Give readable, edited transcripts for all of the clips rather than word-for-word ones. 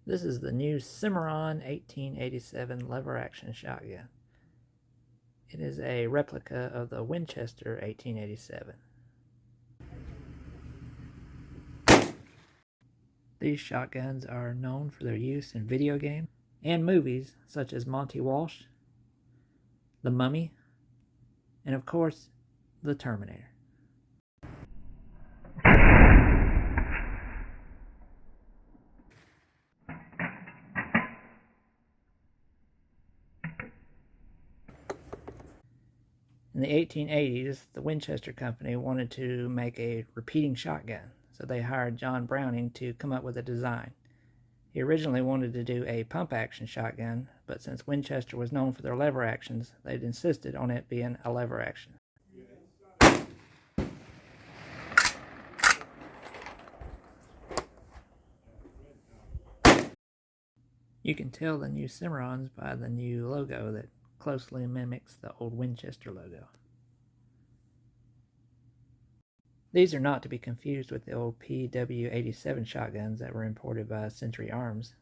This is the new Cimarron 1887 lever-action shotgun. It is a replica of the Winchester 1887. These shotguns are known for their use in video games and movies such as Monty Walsh, The Mummy, and of course, The Terminator. In the 1880s, the Winchester Company wanted to make a repeating shotgun, so they hired John Browning to come up with a design. He originally wanted to do a pump-action shotgun, but since Winchester was known for their lever actions, they'd insisted on it being a lever action. You can tell the new Cimarrons by the new logo that closely mimics the old Winchester logo. These are not to be confused with the old PW-87 shotguns that were imported by Century Arms.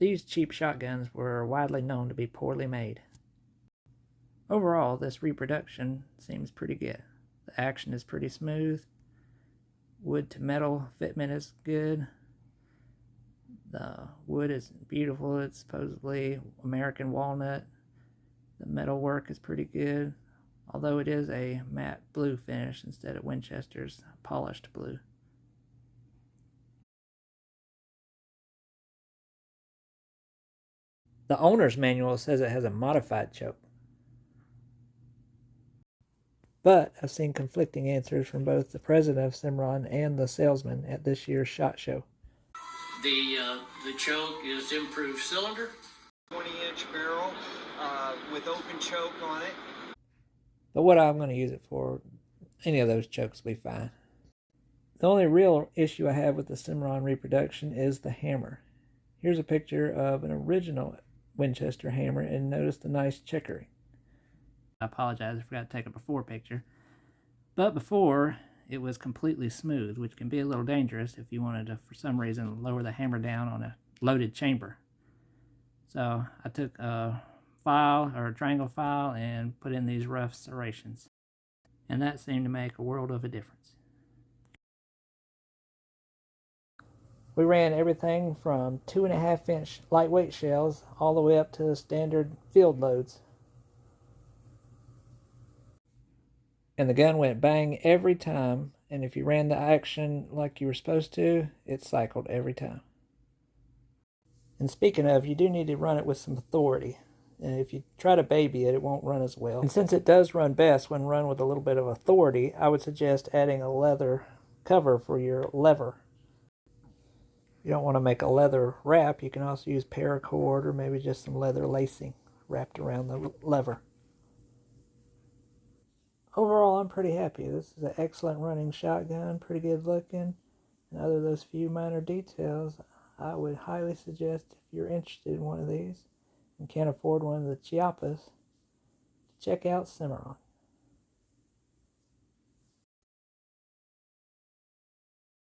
These cheap shotguns were widely known to be poorly made. Overall, this reproduction seems pretty good. The action is pretty smooth. Wood to metal fitment is good. The wood is beautiful. It's supposedly American walnut. The metal work is pretty good, although it is a matte blue finish instead of Winchester's polished blue. The owner's manual says it has a modified choke, but I've seen conflicting answers from both the president of Cimarron and the salesman at this year's SHOT Show. The choke is improved cylinder. 20-inch barrel with open choke on it. But what I'm going to use it for, any of those chokes will be fine. The only real issue I have with the Cimarron reproduction is the hammer. Here's a picture of an original Winchester hammer, and notice the nice checkering. I apologize, I forgot to take a before picture. But before, it was completely smooth, which can be a little dangerous if you wanted to, for some reason, lower the hammer down on a loaded chamber. So I took a file, or a triangle file, and put in these rough serrations. And that seemed to make a world of a difference. We ran everything from 2.5-inch lightweight shells all the way up to standard field loads. And the gun went bang every time, and if you ran the action like you were supposed to, it cycled every time. And speaking of, you do need to run it with some authority. And if you try to baby it, it won't run as well. And since it does run best when run with a little bit of authority, I would suggest adding a leather cover for your lever. If you don't want to make a leather wrap, you can also use paracord or maybe just some leather lacing wrapped around the lever. Overall, I'm pretty happy. This is an excellent running shotgun, pretty good looking. And other than those few minor details, I would highly suggest, if you're interested in one of these and can't afford one of the Chiapas, to check out Cimarron.